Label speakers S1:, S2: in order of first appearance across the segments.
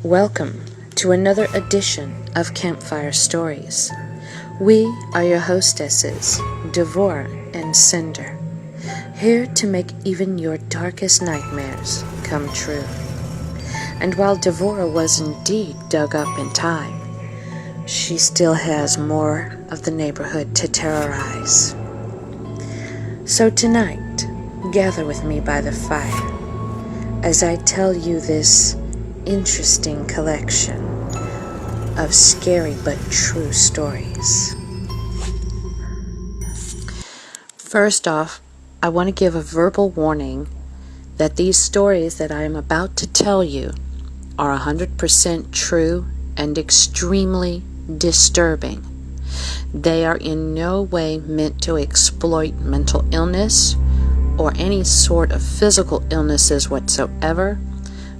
S1: Welcome to another edition of Campfire Stories. We are your hostesses, Devora and Cinder, here to make even your darkest nightmares come true. And while Devora was indeed dug up in time, she still has more of the neighborhood to terrorize. So tonight, gather with me by the fire as I tell you this interesting collection of scary but true stories. First off, I want to give a verbal warning that these stories that I am about to tell you are 100% true and extremely disturbing. They are in no way meant to exploit mental illness or any sort of physical illnesses whatsoever,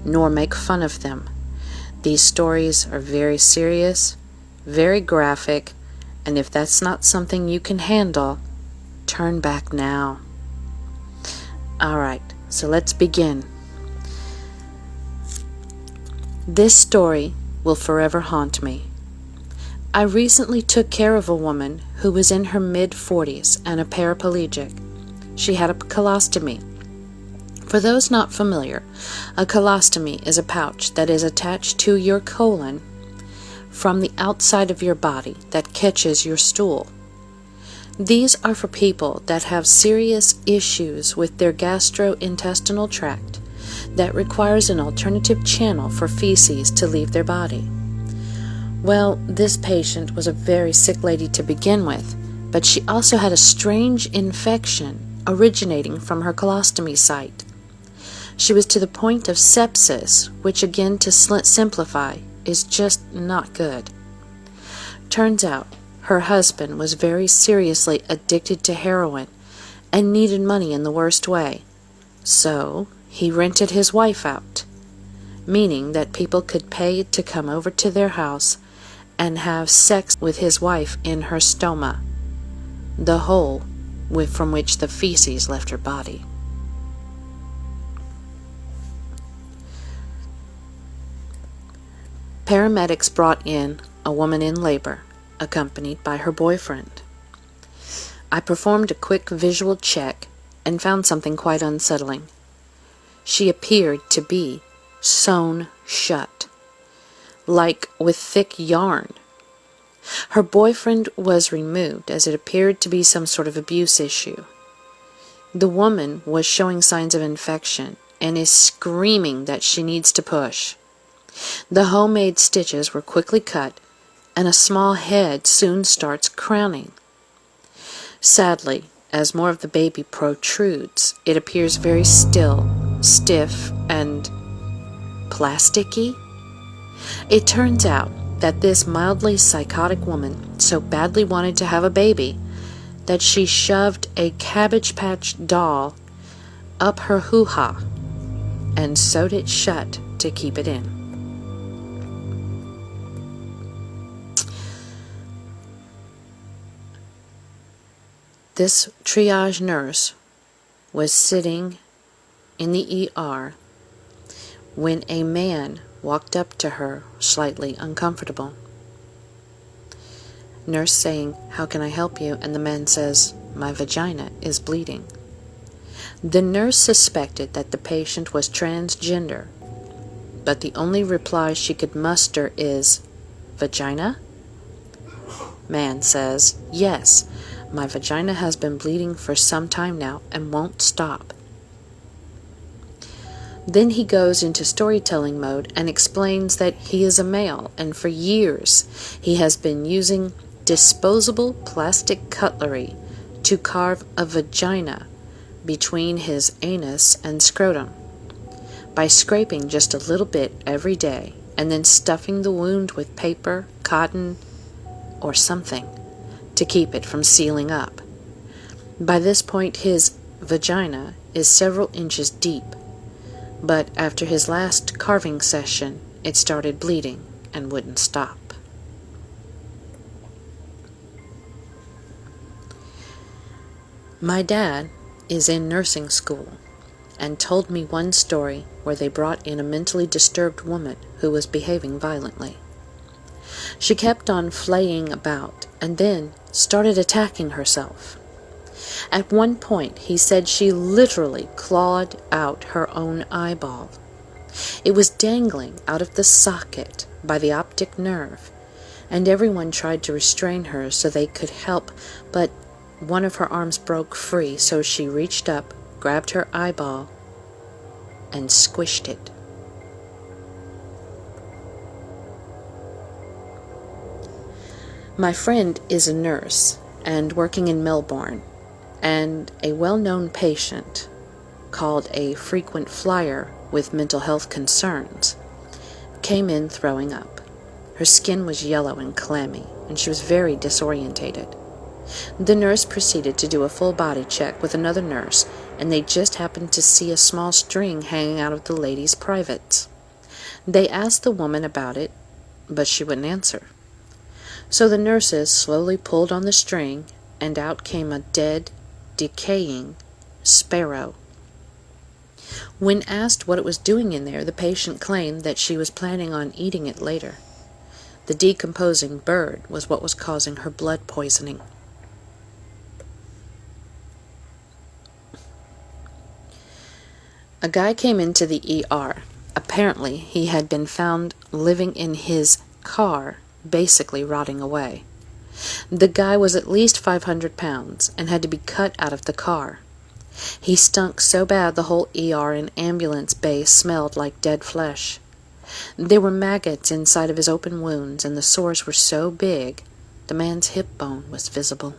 S1: nor make fun of them. These stories are very serious, very graphic, and if that's not something you can handle, turn back now. Alright, so let's begin. This story will forever haunt me. I recently took care of a woman who was in her mid-40s and a paraplegic. She had a colostomy. For those not familiar, a colostomy is a pouch that is attached to your colon from the outside of your body that catches your stool. These are for people that have serious issues with their gastrointestinal tract that requires an alternative channel for feces to leave their body. Well, this patient was a very sick lady to begin with, but she also had a strange infection originating from her colostomy site. She was to the point of sepsis, which again, to simplify, is just not good. Turns out, her husband was very seriously addicted to heroin and needed money in the worst way. So, he rented his wife out, meaning that people could pay to come over to their house and have sex with his wife in her stoma, the hole from which the feces left her body. Paramedics brought in a woman in labor, accompanied by her boyfriend. I performed a quick visual check and found something quite unsettling. She appeared to be sewn shut, like with thick yarn. Her boyfriend was removed as it appeared to be some sort of abuse issue. The woman was showing signs of infection and is screaming that she needs to push. The homemade stitches were quickly cut, and a small head soon starts crowning. Sadly, as more of the baby protrudes, it appears very still, stiff, and plasticky. It turns out that this mildly psychotic woman so badly wanted to have a baby that she shoved a Cabbage Patch doll up her hoo-ha and sewed it shut to keep it in. This triage nurse was sitting in the ER when a man walked up to her, slightly uncomfortable. Nurse saying, "How can I help you?" And the man says, "My vagina is bleeding." The nurse suspected that the patient was transgender, but the only reply she could muster is, "Vagina?" Man says, "Yes, my vagina has been bleeding for some time now and won't stop." Then he goes into storytelling mode and explains that he is a male and for years he has been using disposable plastic cutlery to carve a vagina between his anus and scrotum by scraping just a little bit every day and then stuffing the wound with paper, cotton, or something to keep it from sealing up. By this point his vagina is several inches deep, but after his last carving session it started bleeding and wouldn't stop. My dad is in nursing school and told me one story where they brought in a mentally disturbed woman who was behaving violently. She kept on flaying about and then started attacking herself. At one point, he said she literally clawed out her own eyeball. It was dangling out of the socket by the optic nerve, and everyone tried to restrain her so they could help, but one of her arms broke free, so she reached up, grabbed her eyeball, and squished it. My friend is a nurse and working in Melbourne, and a well-known patient, called a frequent flyer with mental health concerns, came in throwing up. Her skin was yellow and clammy, and she was very disorientated. The nurse proceeded to do a full body check with another nurse, and they just happened to see a small string hanging out of the lady's privates. They asked the woman about it, but she wouldn't answer. So the nurses slowly pulled on the string, and out came a dead, decaying sparrow. When asked what it was doing in there, the patient claimed that she was planning on eating it later. The decomposing bird was what was causing her blood poisoning. A guy came into the ER. Apparently, he had been found living in his car, basically rotting away. The guy was at least 500 pounds and had to be cut out of the car. He stunk so bad the whole ER and ambulance bay smelled like dead flesh. There were maggots inside of his open wounds, and the sores were so big the man's hip bone was visible.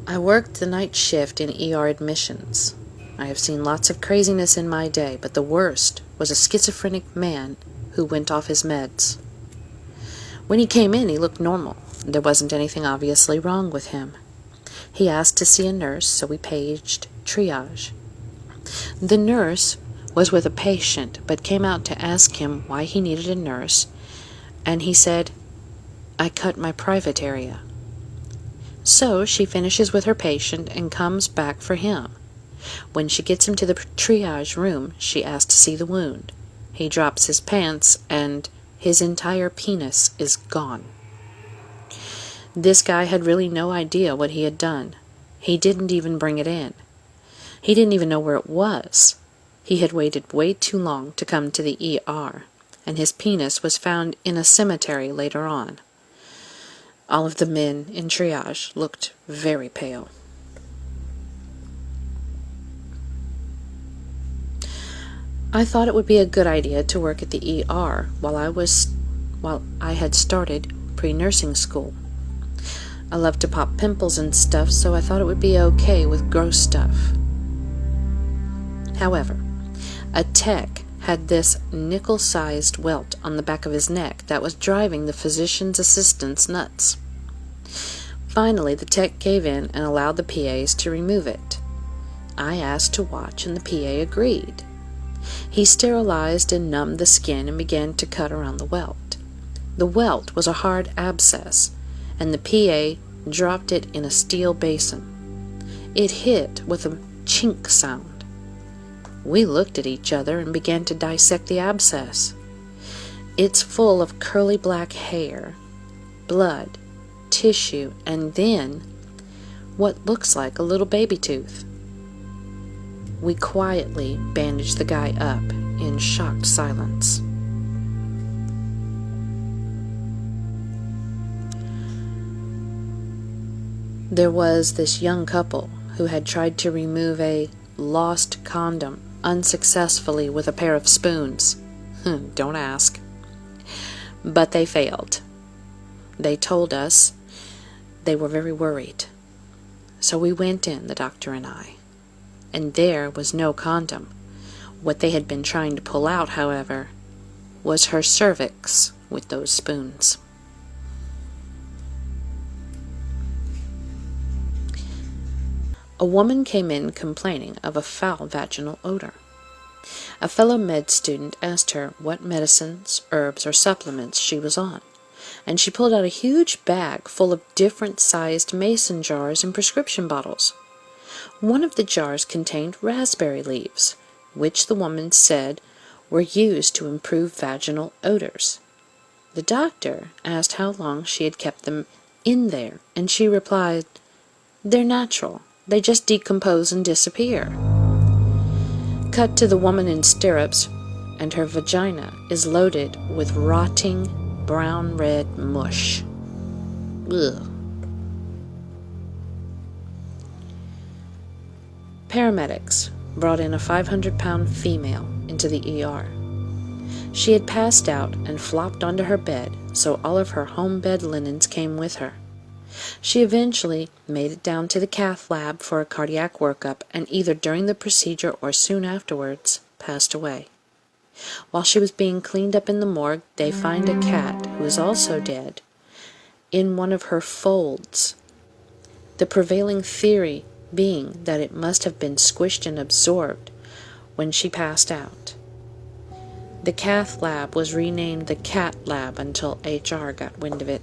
S1: I worked the night shift in ER admissions. I have seen lots of craziness in my day, but the worst was a schizophrenic man who went off his meds. When he came in, he looked normal. There wasn't anything obviously wrong with him. He asked to see a nurse, so we paged triage. The nurse was with a patient, but came out to ask him why he needed a nurse, and he said, "I cut my private area." So she finishes with her patient and comes back for him. When she gets him to the triage room, she asks to see the wound. He drops his pants, and his entire penis is gone. This guy had really no idea what he had done. He didn't even bring it in. He didn't even know where it was. He had waited way too long to come to the ER, and his penis was found in a cemetery later on. All of the men in triage looked very pale. I thought it would be a good idea to work at the ER while I had started pre-nursing school. I love to pop pimples and stuff, so I thought it would be okay with gross stuff. However, a tech had this nickel-sized welt on the back of his neck that was driving the physician's assistants nuts. Finally, the tech gave in and allowed the PAs to remove it. I asked to watch, and the PA agreed. He sterilized and numbed the skin and began to cut around the welt. The welt was a hard abscess, and the PA dropped it in a steel basin. It hit with a chink sound. We looked at each other and began to dissect the abscess. It's full of curly black hair, blood, tissue, and then what looks like a little baby tooth. We quietly bandaged the guy up in shocked silence. There was this young couple who had tried to remove a lost condom unsuccessfully with a pair of spoons. Don't ask. But they failed. They told us they were very worried. So we went in, the doctor and I, and there was no condom. What they had been trying to pull out, however, was her cervix with those spoons. A woman came in complaining of a foul vaginal odor. A fellow med student asked her what medicines, herbs, or supplements she was on. and she pulled out a huge bag full of different-sized mason jars and prescription bottles. One of the jars contained raspberry leaves, which the woman said were used to improve vaginal odors. The doctor asked how long she had kept them in there, and she replied, "They're natural. They just decompose and disappear." Cut to the woman in stirrups, and her vagina is loaded with rotting brown-red mush. Ugh. Paramedics brought in a 500-pound female into the ER. She had passed out and flopped onto her bed, so all of her home bed linens came with her. She eventually made it down to the cath lab for a cardiac workup, and either during the procedure or soon afterwards passed away. While she was being cleaned up in the morgue, they find a cat, who is also dead, in one of her folds. The prevailing theory being that it must have been squished and absorbed when she passed out. The cath lab was renamed the cat lab until HR got wind of it.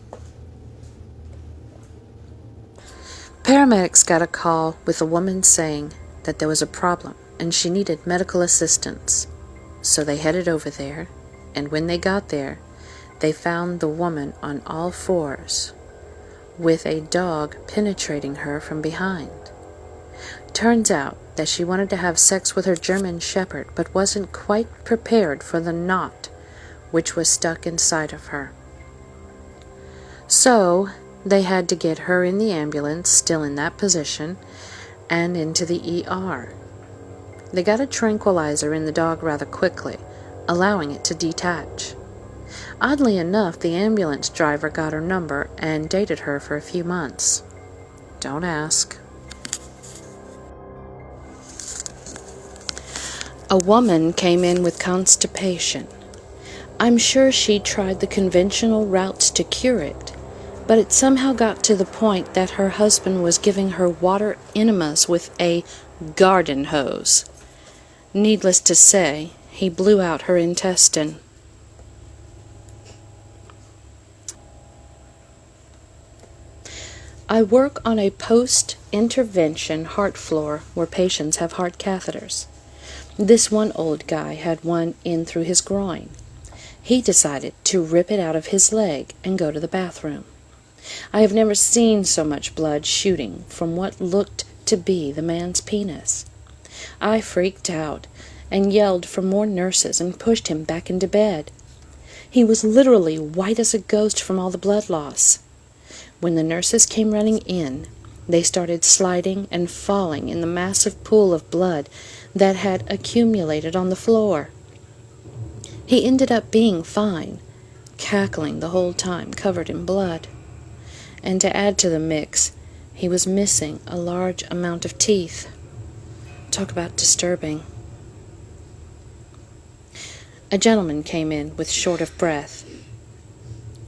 S1: Paramedics got a call with a woman saying that there was a problem and she needed medical assistance. So they headed over there, and when they got there, they found the woman on all fours, with a dog penetrating her from behind. Turns out that she wanted to have sex with her German Shepherd, but wasn't quite prepared for the knot which was stuck inside of her. So they had to get her in the ambulance, still in that position, and into the ER. They got a tranquilizer in the dog rather quickly, allowing it to detach. Oddly enough, the ambulance driver got her number and dated her for a few months. Don't ask. A woman came in with constipation. I'm sure she tried the conventional routes to cure it, but it somehow got to the point that her husband was giving her water enemas with a garden hose. Needless to say, he blew out her intestine. I work on a post-intervention heart floor where patients have heart catheters. This one old guy had one in through his groin. He decided to rip it out of his leg and go to the bathroom. I have never seen so much blood shooting from what looked to be the man's penis. I freaked out and yelled for more nurses and pushed him back into bed. He was literally white as a ghost from all the blood loss. When the nurses came running in, they started sliding and falling in the massive pool of blood that had accumulated on the floor. He ended up being fine, cackling the whole time, covered in blood. And to add to the mix, he was missing a large amount of teeth. Talk about disturbing. A gentleman came in with short of breath.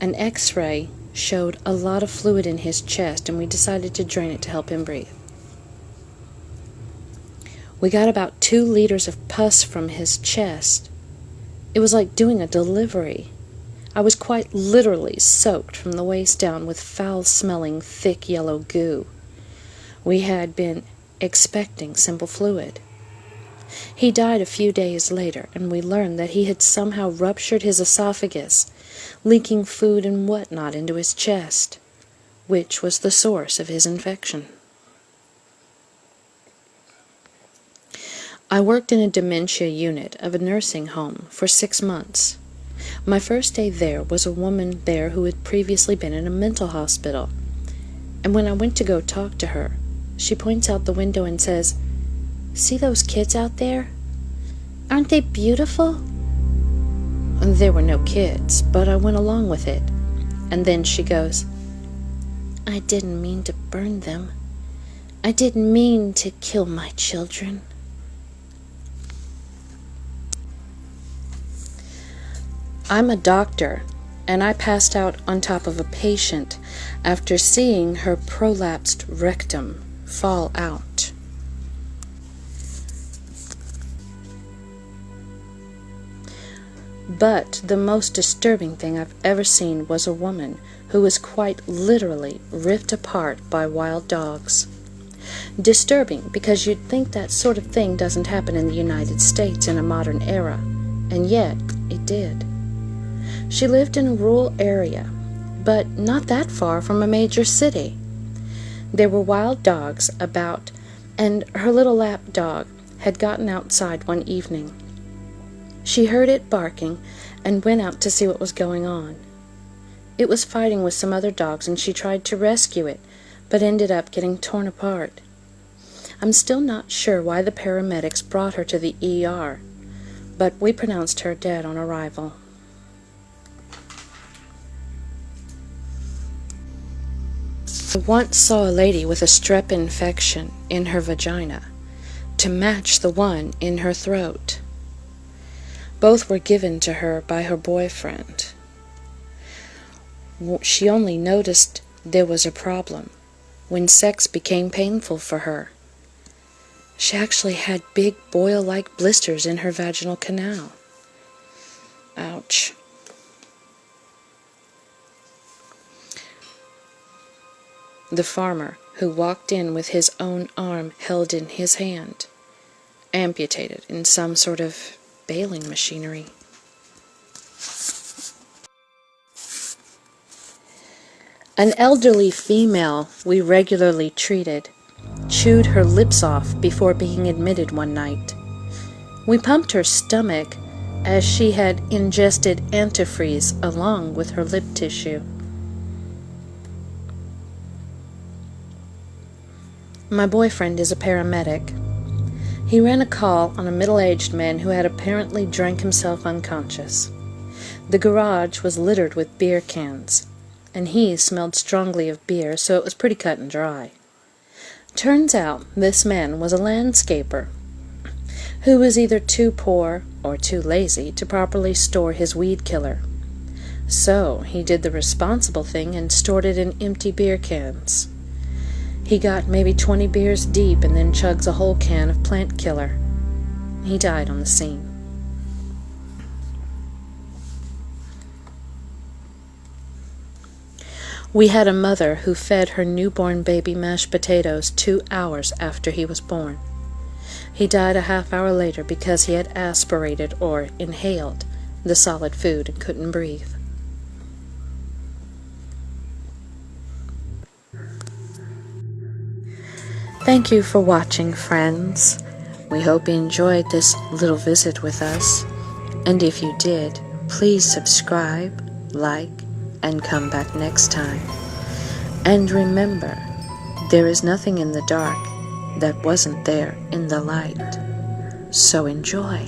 S1: An X-ray showed a lot of fluid in his chest, and we decided to drain it to help him breathe. We got about 2 liters of pus from his chest. It was like doing a delivery. I was quite literally soaked from the waist down with foul-smelling, thick yellow goo. We had been expecting simple fluid. He died a few days later, and we learned that he had somehow ruptured his esophagus, leaking food and whatnot into his chest, which was the source of his infection. I worked in a dementia unit of a nursing home for 6 months. My first day there was a woman there who had previously been in a mental hospital, and when I went to go talk to her, she points out the window and says, "See those kids out there? Aren't they beautiful?" There were no kids, but I went along with it. And then she goes, "I didn't mean to burn them. I didn't mean to kill my children." I'm a doctor, and I passed out on top of a patient after seeing her prolapsed rectum fall out. But the most disturbing thing I've ever seen was a woman who was quite literally ripped apart by wild dogs. Disturbing because you'd think that sort of thing doesn't happen in the United States in a modern era, and yet it did. She lived in a rural area, but not that far from a major city. There were wild dogs about, and her little lap dog had gotten outside one evening. She heard it barking and went out to see what was going on. It was fighting with some other dogs, and she tried to rescue it, but ended up getting torn apart. I'm still not sure why the paramedics brought her to the ER, but we pronounced her dead on arrival. I once saw a lady with a strep infection in her vagina to match the one in her throat. Both were given to her by her boyfriend. She only noticed there was a problem when sex became painful for her. She actually had big boil-like blisters in her vaginal canal. Ouch. The farmer, who walked in with his own arm held in his hand, amputated in some sort of baling machinery. An elderly female we regularly treated chewed her lips off before being admitted one night. We pumped her stomach as she had ingested antifreeze along with her lip tissue. My boyfriend is a paramedic. He ran a call on a middle-aged man who had apparently drank himself unconscious. The garage was littered with beer cans, and he smelled strongly of beer, so it was pretty cut and dry. Turns out this man was a landscaper who was either too poor or too lazy to properly store his weed killer. So he did the responsible thing and stored it in empty beer cans. He got maybe 20 beers deep and then chugs a whole can of plant killer. He died on the scene. We had a mother who fed her newborn baby mashed potatoes 2 hours after he was born. He died a half hour later because he had aspirated or inhaled the solid food and couldn't breathe. Thank you for watching, friends. We hope you enjoyed this little visit with us. And if you did, please subscribe, like, and come back next time. And remember, there is nothing in the dark that wasn't there in the light. So enjoy.